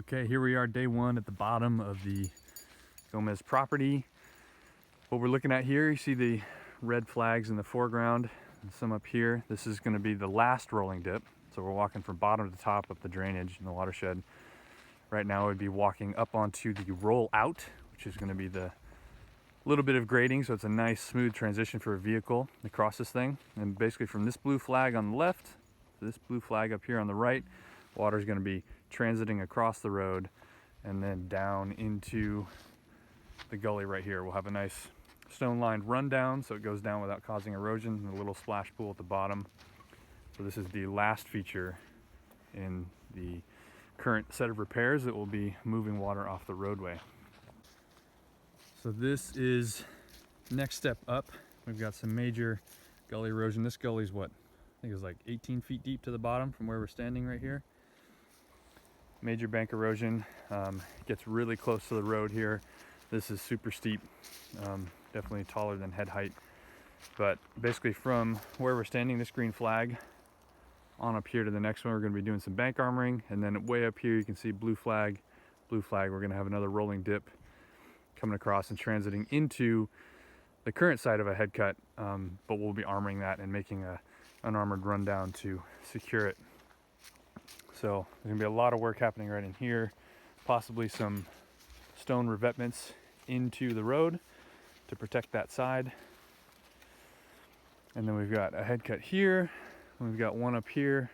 Okay, here we are, day one at the bottom of the Gomez property. What we're looking at here, you see the red flags in the foreground and some up here. This is going to be the last rolling dip. So we're walking from bottom to top of the drainage in the watershed. Right now we'd be walking up onto the roll out, which is going to be the little bit of grading, so it's a nice smooth transition for a vehicle across this thing. And basically from this blue flag on the left to this blue flag up here on the right, water is going to be transiting across the road and then down into the gully right here. We'll have a nice stone lined rundown so it goes down without causing erosion, and a little splash pool at the bottom. So this is the last feature in the current set of repairs that will be moving water off the roadway. So this is next step up. We've got some major gully erosion. This gully is what I think is like 18 feet deep to the bottom from where we're standing right here. Major bank erosion, gets really close to the road here. This is super steep, definitely taller than head height. But basically from where we're standing, this green flag, on up here to the next one, we're going to be doing some bank armoring. And then way up here you can see blue flag, we're going to have another rolling dip coming across and transiting into the current side of a head cut, but we'll be armoring that and making a unarmored rundown to secure it. So there's gonna be a lot of work happening right in here, possibly some stone revetments into the road to protect that side. And then we've got a head cut here, we've got one up here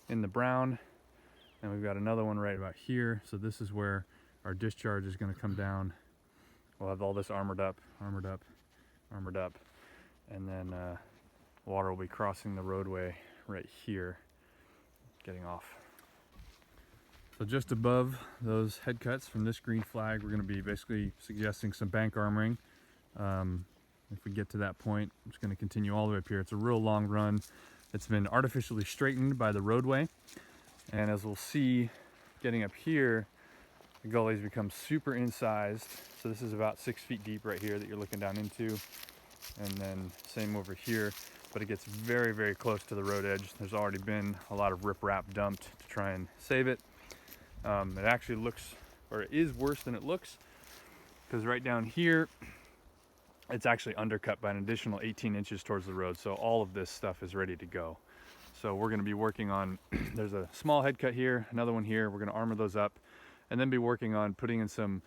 in the brown, and we've got another one right about here. So this is where our discharge is gonna come down. We'll have all this armored up, and then water will be crossing the roadway right here, getting off. So just above those head cuts from this green flag, we're going to be basically suggesting some bank armoring. If we get to that point, I'm just going to continue all the way up here. It's a real long run. It's been artificially straightened by the roadway. And as we'll see, getting up here, the gullies become super incised. So this is about 6 feet deep right here that you're looking down into. And then same over here, but it gets very, very close to the road edge. There's already been a lot of riprap dumped to try and save it. It actually looks, or it is worse than it looks, because right down here, it's actually undercut by an additional 18 inches towards the road. So all of this stuff is ready to go. So we're going to be working on, there's a small head cut here, another one here. We're going to armor those up and then be working on putting in some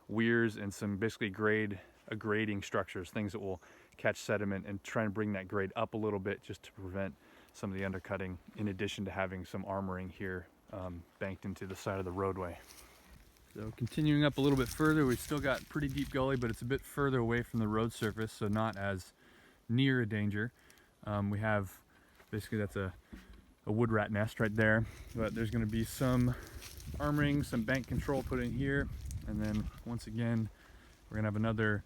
weirs and some basically grading structures, things that will catch sediment and try and bring that grade up a little bit just to prevent some of the undercutting, in addition to having some armoring here banked into the side of the roadway. So continuing up a little bit further, we've still got pretty deep gully, but it's a bit further away from the road surface, so not as near a danger. We have, basically that's a wood rat nest right there, but there's going to be some armoring, some bank control put in here, and then once again we're going to have another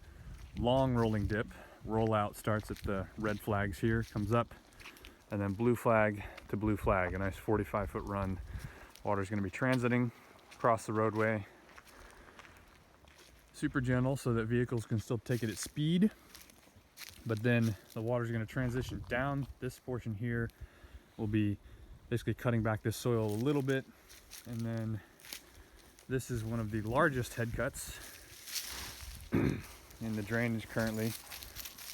long rolling dip. Roll out starts at the red flags here, comes up, and then blue flag to blue flag, a nice 45-foot run. Water's going to be transiting across the roadway, super gentle so that vehicles can still take it at speed, but then the water's going to transition down. This portion here will be basically cutting back this soil a little bit, and then this is one of the largest head cuts in the drainage currently.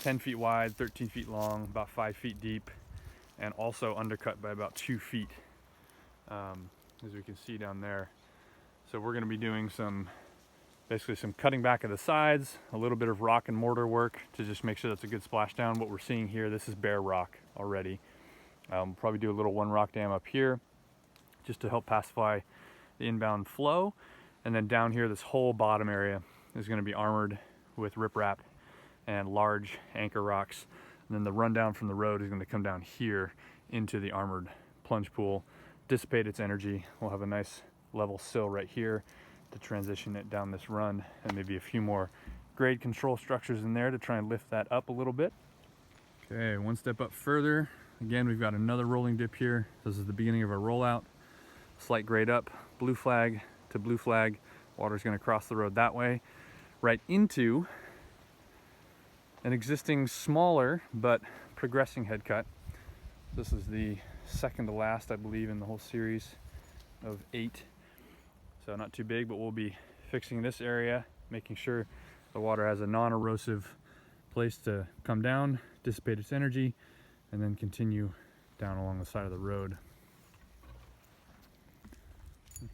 10 feet wide, 13 feet long, about 5 feet deep, and also undercut by about 2 feet, as we can see down there. So we're going to be doing basically some cutting back of the sides, a little bit of rock and mortar work to just make sure that's a good splashdown. What we're seeing here, this is bare rock already. We'll probably do a little one rock dam up here just to help pacify the inbound flow. And then down here, this whole bottom area is going to be armored with riprap and large anchor rocks. And then the rundown from the road is going to come down here into the armored plunge pool, dissipate its energy. We'll have a nice level sill right here to transition it down this run, and maybe a few more grade control structures in there to try and lift that up a little bit. Okay, one step up further. Again, we've got another rolling dip here. This is the beginning of our rollout. Slight grade up, blue flag to blue flag. Water's going to cross the road that way, right into an existing smaller but progressing head cut. This is the second to last, I believe, in the whole series of 8. so not too big, but we'll be fixing this area, making sure the water has a non-erosive place to come down, dissipate its energy, and then continue down along the side of the road.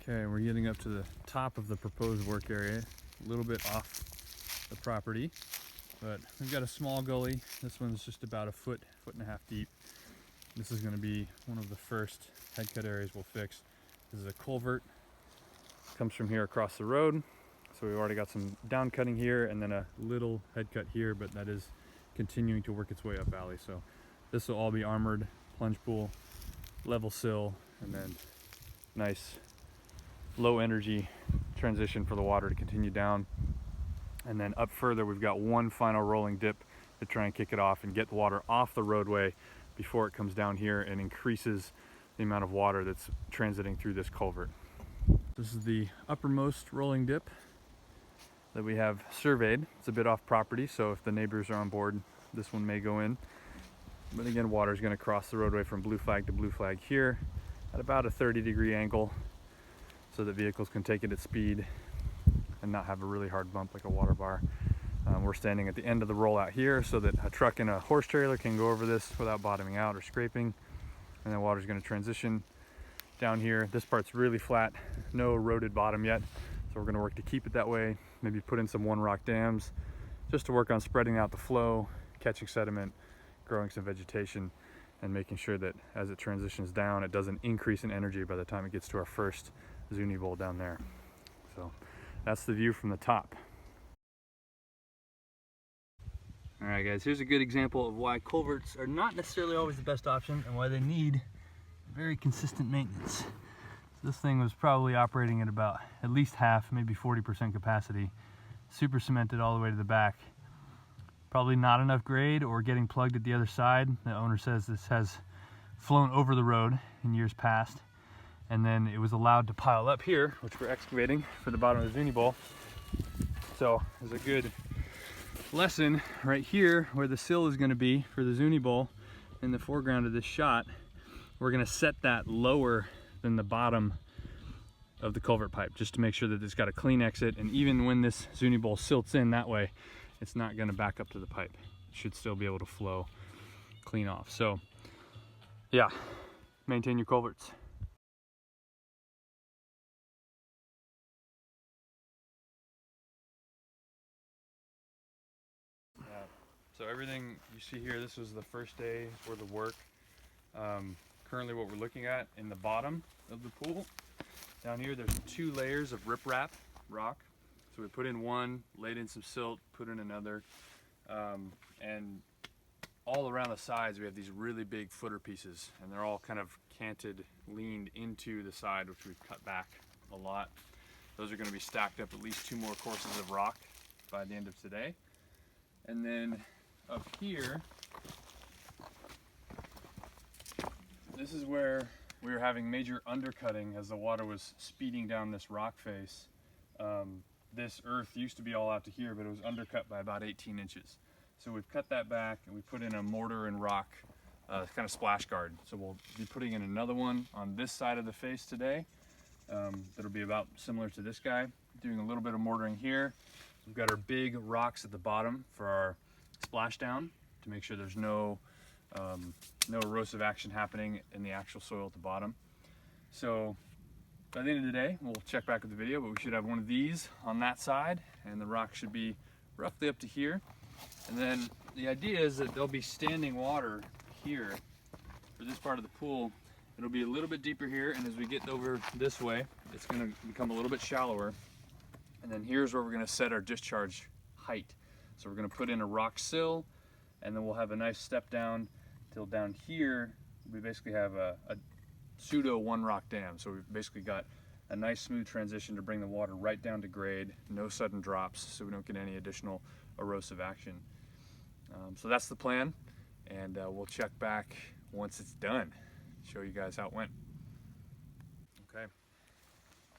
Okay, we're getting up to the top of the proposed work area, a little bit off the property, but we've got a small gully. This one's just about a foot and a half deep. This is going to be one of the first head cut areas we'll fix. This is a culvert, comes from here across the road. So we've already got some down cutting here and then a little head cut here, but that is continuing to work its way up valley. So this will all be armored, plunge pool, level sill, and then nice low energy transition for the water to continue down. And then up further, we've got one final rolling dip to try and kick it off and get the water off the roadway before it comes down here and increases the amount of water that's transiting through this culvert. This is the uppermost rolling dip that we have surveyed. It's a bit off property, so if the neighbors are on board, this one may go in. But again, water is going to cross the roadway from blue flag to blue flag here at about a 30-degree angle so that vehicles can take it at speed and not have a really hard bump like a water bar. We're standing at the end of the rollout here so that a truck and a horse trailer can go over this without bottoming out or scraping. And then water is going to transition down here. This part's really flat, no eroded bottom yet. So we're going to work to keep it that way, maybe put in some one rock dams just to work on spreading out the flow, catching sediment, growing some vegetation, and making sure that as it transitions down, it doesn't increase in energy by the time it gets to our first Zuni Bowl down there. So that's the view from the top. All right, guys, here's a good example of why culverts are not necessarily always the best option and why they need very consistent maintenance. So this thing was probably operating at about at least half, maybe 40% capacity, super cemented all the way to the back. Probably not enough grade or getting plugged at the other side. The owner says this has flown over the road in years past. And then it was allowed to pile up here, which we're excavating for the bottom of the Zuni Bowl. So there's a good lesson right here where the sill is going to be for the Zuni Bowl in the foreground of this shot. We're going to set that lower than the bottom of the culvert pipe just to make sure that it's got a clean exit, and even when this Zuni Bowl silts in that way, it's not going to back up to the pipe. It should still be able to flow clean off. So yeah, maintain your culverts. So everything you see here, this was the first day worth of work. Currently what we're looking at in the bottom of the pool, down here there's 2 layers of riprap rock. So we put in one, laid in some silt, put in another, and all around the sides we have these really big footer pieces, and they're all kind of canted, leaned into the side, which we've cut back a lot. Those are going to be stacked up at least 2 more courses of rock by the end of today. And then up here, this is where we were having major undercutting as the water was speeding down this rock face. This earth used to be all out to here, but it was undercut by about 18 inches. So we've cut that back and we put in a mortar and rock kind of splash guard. So we'll be putting in another one on this side of the face today. That'll be about similar to this guy. Doing a little bit of mortaring here. We've got our big rocks at the bottom for our splashdown to make sure there's no erosive action happening in the actual soil at the bottom. So by the end of the day, we'll check back with the video, but we should have one of these on that side, and the rock should be roughly up to here. And then the idea is that there'll be standing water here for this part of the pool. It'll be a little bit deeper here, and as we get over this way, it's going to become a little bit shallower. And then here's where we're going to set our discharge height. So we're going to put in a rock sill, and then we'll have a nice step down till down here. We basically have a pseudo one rock dam. So we've basically got a nice smooth transition to bring the water right down to grade, no sudden drops, so we don't get any additional erosive action. So that's the plan, and we'll check back once it's done, show you guys how it went. Okay,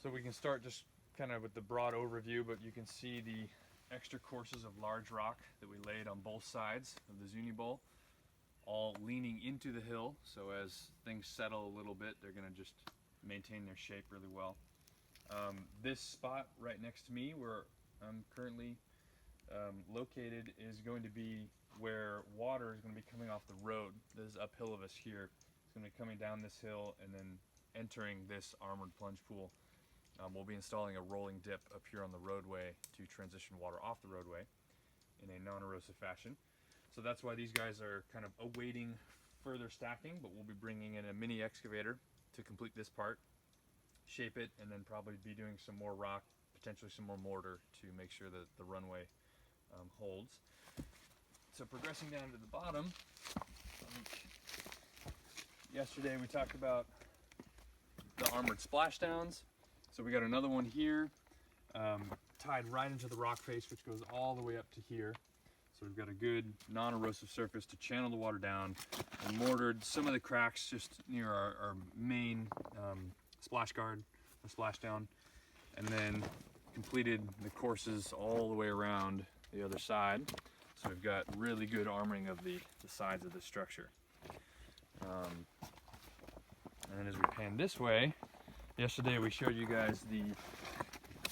so we can start just kind of with the broad overview, but you can see the extra courses of large rock that we laid on both sides of the Zuni Bowl, all leaning into the hill, so as things settle a little bit, they're going to just maintain their shape really well. This spot right next to me, where I'm currently located, is going to be where water is going to be coming off the road. This is uphill of us here. It's going to be coming down this hill and then entering this armored plunge pool. We'll be installing a rolling dip up here on the roadway to transition water off the roadway in a non-erosive fashion. So that's why these guys are kind of awaiting further stacking, but we'll be bringing in a mini excavator to complete this part, shape it, and then probably be doing some more rock, potentially some more mortar to make sure that the runway holds. So progressing down to the bottom, yesterday we talked about the armored splashdowns. So we got another one here, tied right into the rock face, which goes all the way up to here. So we've got a good non-erosive surface to channel the water down, and mortared some of the cracks just near our main splash guard, or splashdown, and then completed the courses all the way around the other side. So we've got really good armoring of the sides of the structure. And then as we pan this way, yesterday we showed you guys the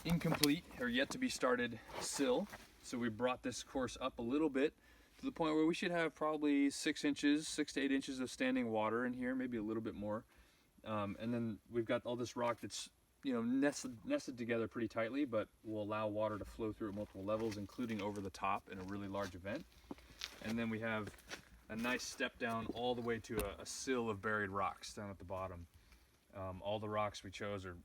incomplete or yet to be started sill. So we brought this course up a little bit to the point where we should have probably 6 to 8 inches of standing water in here, maybe a little bit more. And then we've got all this rock that's, you know, nested together pretty tightly, but will allow water to flow through at multiple levels, including over the top in a really large event. And then we have a nice step down all the way to a sill of buried rocks down at the bottom. All the rocks we chose are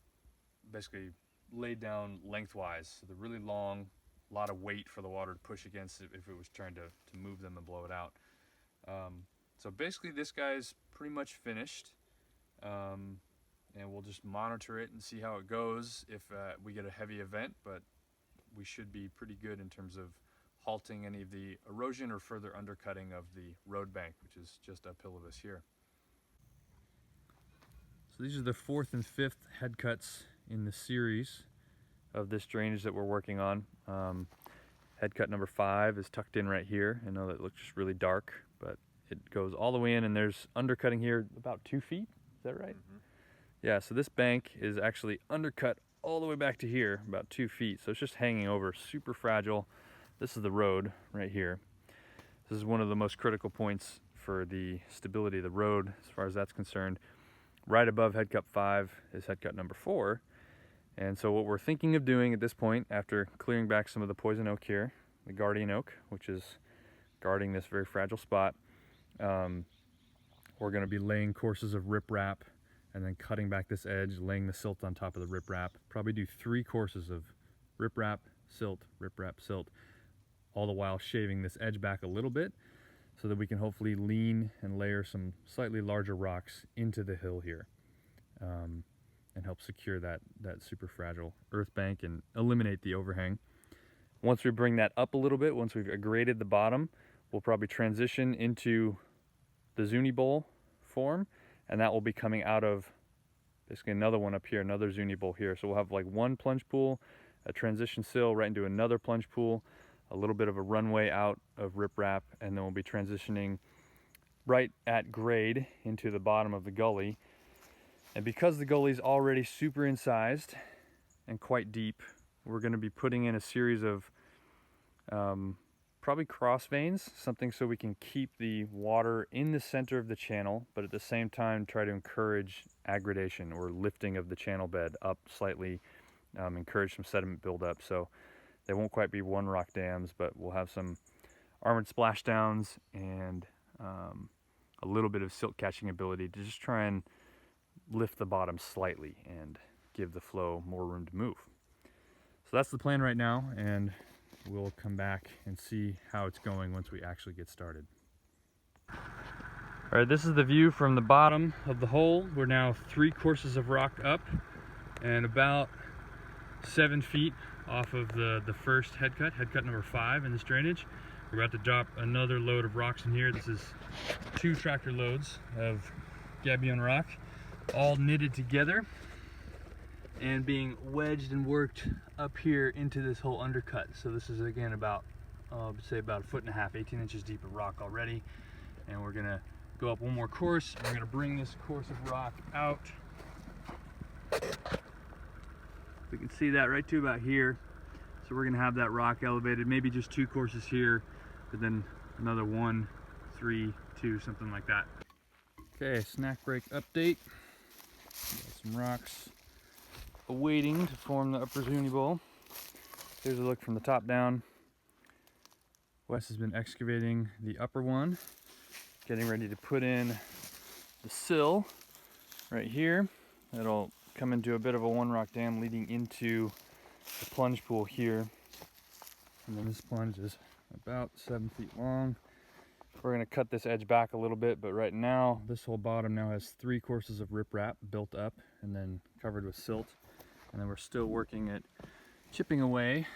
basically laid down lengthwise, so they're really long, a lot of weight for the water to push against it if it was trying to move them and blow it out. So basically this guy's pretty much finished, and we'll just monitor it and see how it goes if we get a heavy event, but we should be pretty good in terms of halting any of the erosion or further undercutting of the road bank, which is just uphill of us here. So these are the 4th and 5th head cuts in the series of this drainage that we're working on. Head cut number 5 is tucked in right here. I know that looks just really dark, but it goes all the way in, and there's undercutting here about 2 feet. Is that right? Mm-hmm. Yeah, so this bank is actually undercut all the way back to here, about 2 feet. So it's just hanging over, super fragile. This is the road right here. This is one of the most critical points for the stability of the road as far as that's concerned. Right above head cut 5 is head cut number 4. And so what we're thinking of doing at this point, after clearing back some of the poison oak here, the guardian oak, which is guarding this very fragile spot, we're going to be laying courses of riprap and then cutting back this edge, laying the silt on top of the riprap. Probably do 3 courses of riprap, silt, all the while shaving this edge back a little bit so that we can hopefully lean and layer some slightly larger rocks into the hill here, and help secure that super fragile earth bank and eliminate the overhang. Once we bring that up a little bit, once we've aggraded the bottom, we'll probably transition into the Zuni Bowl form, and that will be coming out of basically another one up here, another Zuni Bowl here. So we'll have like one plunge pool, a transition sill right into another plunge pool, a little bit of a runway out of riprap, and then we'll be transitioning right at grade into the bottom of the gully. And because the gully's already super incised and quite deep, we're going to be putting in a series of probably cross veins, something so we can keep the water in the center of the channel, but at the same time try to encourage aggradation or lifting of the channel bed up slightly, encourage some sediment buildup. So they won't quite be one rock dams, but we'll have some armored splashdowns and a little bit of silt catching ability to just try and lift the bottom slightly and give the flow more room to move. So that's the plan right now, and we'll come back and see how it's going once we actually get started. All right, this is the view from the bottom of the hole. We're now 3 courses of rock up and about 7 feet off of the first head cut number 5 in this drainage. We're about to drop another load of rocks in here. This is 2 tractor loads of gabion rock, all knitted together and being wedged and worked up here into this whole undercut. So this is again about, say about 1.5 feet, 18 inches deep of rock already. And we're gonna go up one more course. We're gonna bring this course of rock out We can see that right to about here. So we're gonna have that rock elevated, maybe just 2 courses here, but then another 1, 3, 2, something like that. Okay, snack break update. Got some rocks awaiting to form the upper Zuni Bowl. Here's a look from the top down. Wes has been excavating the upper one, getting ready to put in the sill right here. It'll come into a bit of a one rock dam leading into the plunge pool here. And then this plunge is about 7 feet long. We're going to cut this edge back a little bit, but right now this whole bottom now has 3 courses of riprap built up and then covered with silt. And then we're still working at chipping away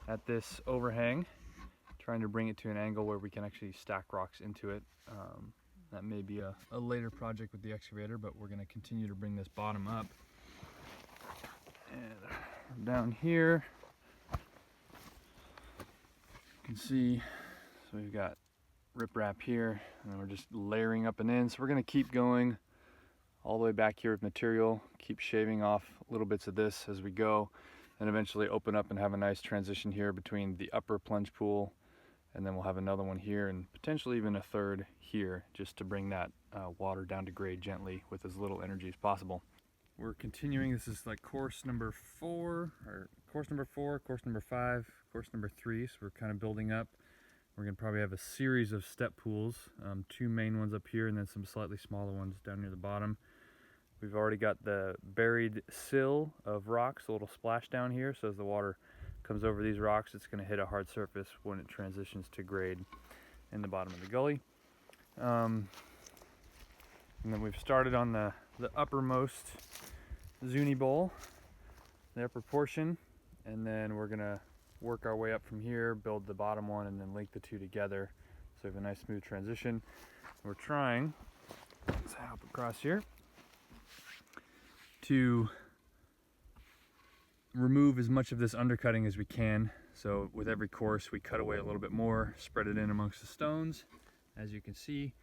at this overhang, trying to bring it to an angle where we can actually stack rocks into it. That may be a later project with the excavator, but we're going to continue to bring this bottom up. And down here, you can see, so we've got riprap here, and then we're just layering up and in. So we're going to keep going all the way back here with material, keep shaving off little bits of this as we go, and eventually open up and have a nice transition here between the upper plunge pool, and then we'll have another one here and potentially even a third here, just to bring that water down to grade gently with as little energy as possible. We're continuing. This is like course number 4, or course number 4, course number 5, course number 3. So we're kind of building up. We're going to probably have a series of step pools, 2 main ones up here and then some slightly smaller ones down near the bottom. We've already got the buried sill of rocks, a little splash down here, so as the water comes over these rocks, it's going to hit a hard surface when it transitions to grade in the bottom of the gully. And then we've started on the uppermost Zuni Bowl, the upper portion, and then we're going to work our way up from here, build the bottom one, and then link the 2 together so we have a nice smooth transition. We're trying, let's hop across here, to remove as much of this undercutting as we can. So with every course we cut away a little bit more, spread it in amongst the stones, as you can see,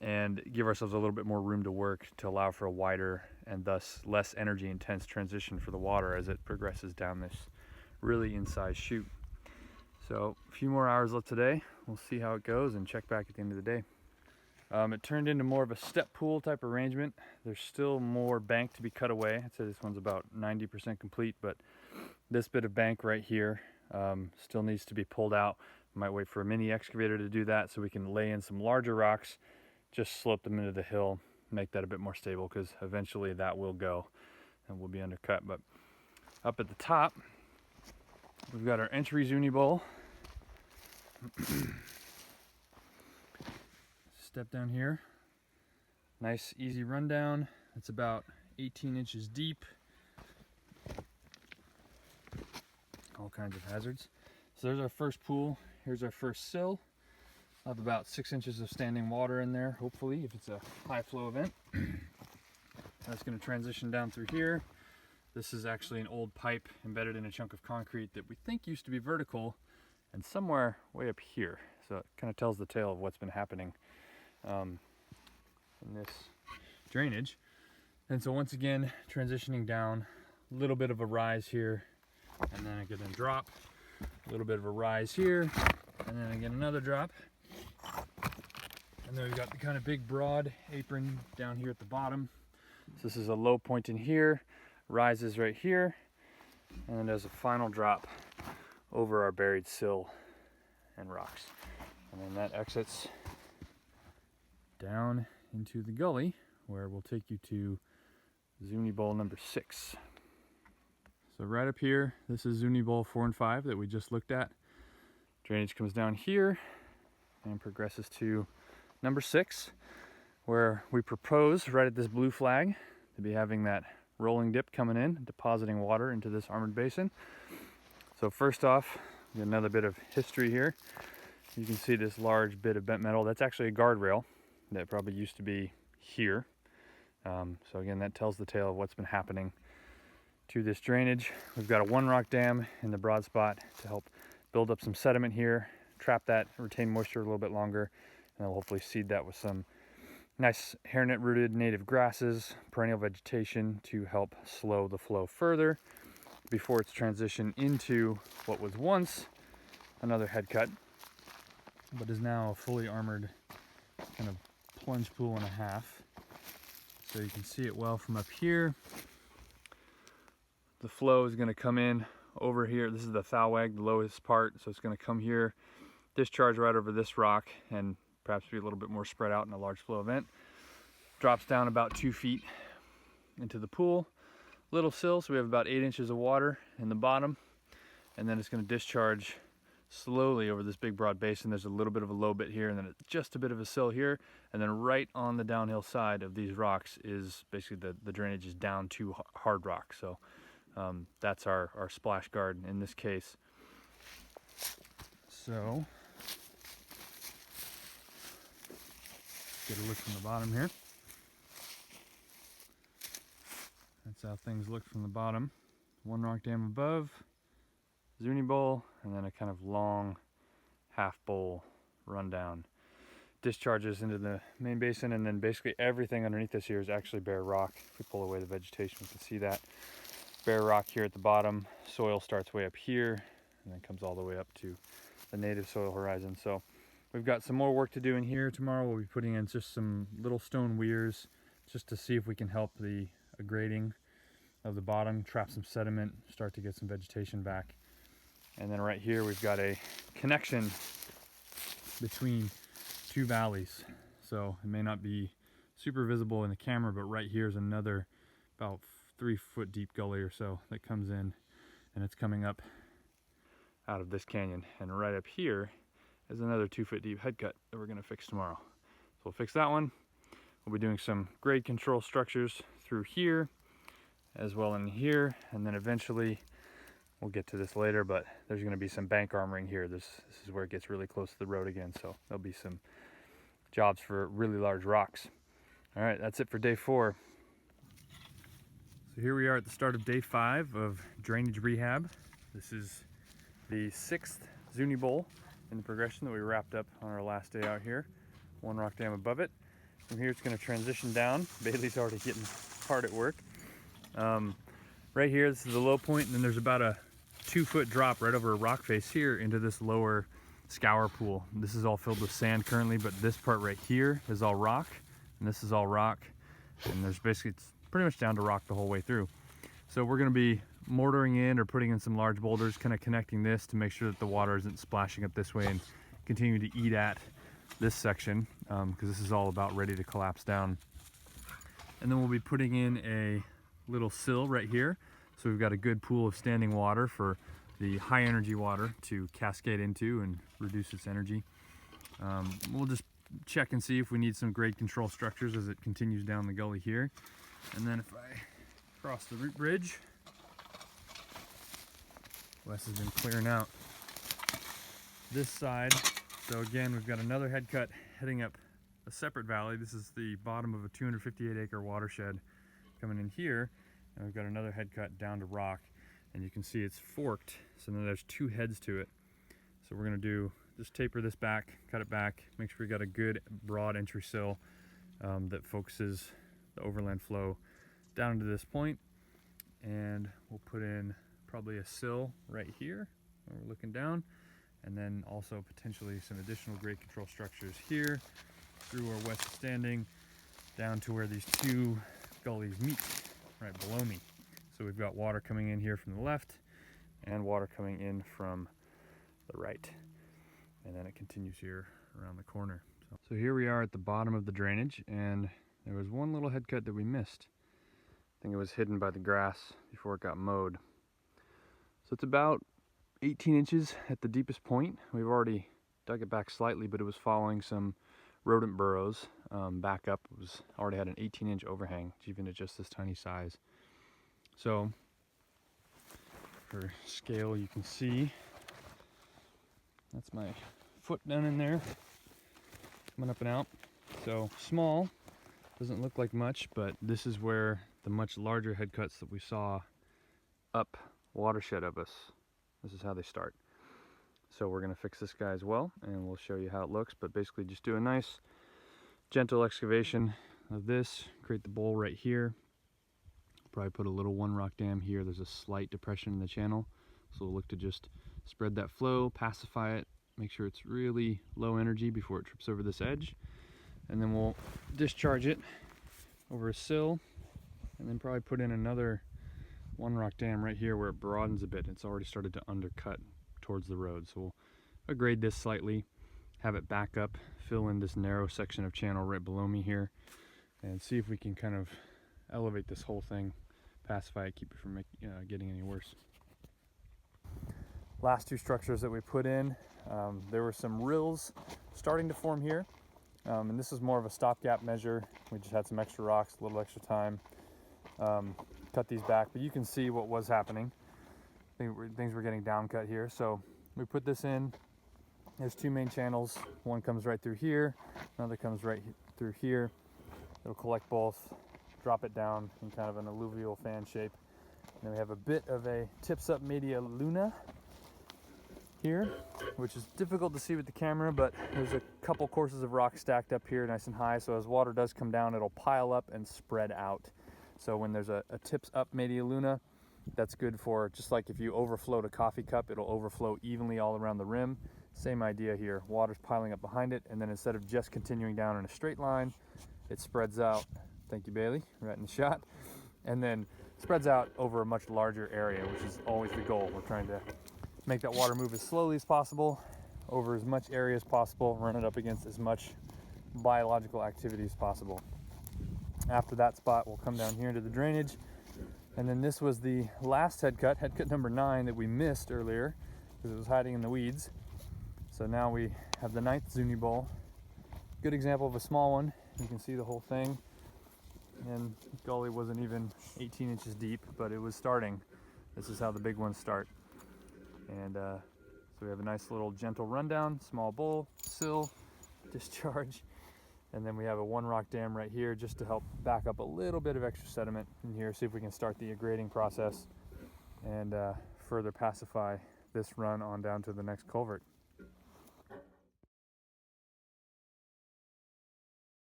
and give ourselves a little bit more room to work to allow for a wider and thus less energy intense transition for the water as it progresses down this really incised chute. So a few more hours left today. We'll see how it goes and check back at the end of the day. It turned into more of a step pool type arrangement. There's still more bank to be cut away. I'd say this one's about 90% complete, but this bit of bank right here still needs to be pulled out. Might wait for a mini excavator to do that so we can lay in some larger rocks, just slope them into the hill, make that a bit more stable, because eventually that will go and will be undercut. But up at the top, we've got our entry Zuni Bowl. Step down here, nice easy rundown. It's about 18 inches deep. All kinds of hazards. So there's our first pool. Here's our first sill. I'll have about 6 inches of standing water in there, hopefully, if it's a high flow event. That's going to transition down through here. This is actually an old pipe embedded in a chunk of concrete that we think used to be vertical, and somewhere way up here. So it kind of tells the tale of what's been happening in this drainage. And so once again, transitioning down, a little bit of a rise here, and then again a drop, a little bit of a rise here, and then again another drop. And then we've got the kind of big broad apron down here at the bottom. So this is a low point in here, rises right here, and then there's a final drop over our buried sill and rocks. And then that exits down into the gully, where we'll take you to Zuni Bowl number 6. So right up here, this is Zuni Bowl 4 and 5 that we just looked at. Drainage comes down here and progresses to number 6, where we propose right at this blue flag to be having that rolling dip coming in, depositing water into this armored basin. So first off, another bit of history here. You can see this large bit of bent metal. That's actually a guardrail that probably used to be here. So again, that tells the tale of what's been happening to this drainage. We've got a 1 rock dam in the broad spot to help build up some sediment here, trap that, retain moisture a little bit longer, and then we'll hopefully seed that with some Nice hairnet rooted native grasses, perennial vegetation to help slow the flow further before it's transitioned into what was once another head cut, but is now a fully armored kind of plunge pool and a half. So you can see it well from up here. The flow is going to come in over here. This is the thalweg, the lowest part, so it's going to come here, discharge right over this rock, and perhaps be a little bit more spread out in a large flow event. Drops down about 2 feet into the pool. Little sill, so we have about 8 inches of water in the bottom, and then it's going to discharge slowly over this big broad basin. There's a little bit of a low bit here, and then just a bit of a sill here, and then right on the downhill side of these rocks is basically the drainage is down to hard rock. So that's our splash guard in this case. So get a look from the bottom here. That's how things look from the bottom. One rock dam above, Zuni Bowl, and then a kind of long half bowl rundown. Discharges into the main basin, and then basically everything underneath this here is actually bare rock. If we pull away the vegetation, we can see that. Bare rock here at the bottom. Soil starts way up here, and then comes all the way up to the native soil horizon. So we've got some more work to do in here. Tomorrow we'll be putting in just some little stone weirs just to see if we can help the aggrading of the bottom, trap some sediment, start to get some vegetation back. And then right here we've got a connection between two valleys. So it may not be super visible in the camera, but right here is another about 3 foot deep gully or so that comes in, and it's coming up out of this canyon. And right up here is another 2 foot deep head cut that we're going to fix tomorrow. So we'll fix that one. We'll be doing some grade control structures through here as well in here, and then eventually we'll get to this later, but there's going to be some bank armoring here. This is where it gets really close to the road again, so there'll be some jobs for really large rocks. All right, that's it for day 4. So here we are at the start of day 5 of drainage rehab. This is the 6th Zuni Bowl in the progression that we wrapped up on our last day out here. One rock dam above it. From here it's going to transition down. Bailey's already getting hard at work. Right here, this is the low point, and then there's about a 2 foot drop right over a rock face here into this lower scour pool. This is all filled with sand currently, but this part right here is all rock, and this is all rock, and there's basically, it's pretty much down to rock the whole way through. So we're going to be mortaring in or putting in some large boulders, kind of connecting this to make sure that the water isn't splashing up this way and continuing to eat at this section, because this is all about ready to collapse down. And then we'll be putting in a little sill right here, so we've got a good pool of standing water for the high energy water to cascade into and reduce its energy. We'll just check and see if we need some grade control structures as it continues down the gully here. And then if I cross the root bridge, Wes has been clearing out this side. So again, we've got another head cut heading up a separate valley. This is the bottom of a 258 acre watershed coming in here, and we've got another head cut down to rock, and you can see it's forked, so then there's 2 heads to it. So we're going to just taper this back, cut it back, make sure we got a good broad entry sill that focuses the overland flow down to this point, and we'll put in probably a sill right here when we're looking down, and then also potentially some additional grade control structures here through where Wes is standing down to where these 2 gullies meet right below me. So we've got water coming in here from the left and water coming in from the right, and then it continues here around the corner. So here we are at the bottom of the drainage, and there was one little head cut that we missed. I think it was hidden by the grass before it got mowed. So it's about 18 inches at the deepest point. We've already dug it back slightly, but it was following some rodent burrows back up. It was already had an 18-inch overhang, even at just this tiny size. So for scale, you can see that's my foot down in there, coming up and out. So small, doesn't look like much, but this is where the much larger head cuts that we saw up watershed of us, this is how they start. So we're going to fix this guy as well, and we'll show you how it looks, but basically just do a nice gentle excavation of this, create the bowl right here. Probably put a little one rock dam here. There's a slight depression in the channel, so we'll look to just spread that flow, pacify it, make sure it's really low energy before it trips over this edge, and then we'll discharge it over a sill, and then probably put in another one rock dam right here where it broadens a bit. It's already started to undercut towards the road, so we'll grade this slightly, have it back up, fill in this narrow section of channel right below me here, and see if we can kind of elevate this whole thing, pacify it, keep it from getting any worse. Last two structures that we put in, there were some rills starting to form here, and this is more of a stopgap measure. We just had some extra rocks, a little extra time, cut these back, but you can see what was happening. Things were getting down cut here, so we put this in. There's two main channels. One comes right through here, another comes right through here. It'll collect both, drop it down in kind of an alluvial fan shape. And then we have a bit of a tips up media luna here, which is difficult to see with the camera, but there's a couple courses of rock stacked up here nice and high, so as water does come down, it'll pile up and spread out. So when there's a tips up media luna, that's good for, just like if you overflowed a coffee cup, it'll overflow evenly all around the rim. Same idea here, water's piling up behind it, and then instead of just continuing down in a straight line, it spreads out, thank you Bailey, right in the shot, and then spreads out over a much larger area, which is always the goal. We're trying to make that water move as slowly as possible, over as much area as possible, run it up against as much biological activity as possible. After that spot, we'll come down here into the drainage, and then this was the last headcut number 9 that we missed earlier because it was hiding in the weeds. So now we have the 9th Zuni Bowl. Good example of a small one. You can see the whole thing, and the gully wasn't even 18 inches deep, but it was starting. This is how the big ones start. And so we have a nice little gentle rundown, small bowl, sill, discharge, and then we have a one rock dam right here just to help back up a little bit of extra sediment in here, see if we can start the aggrading process and further pacify this run on down to the next culvert.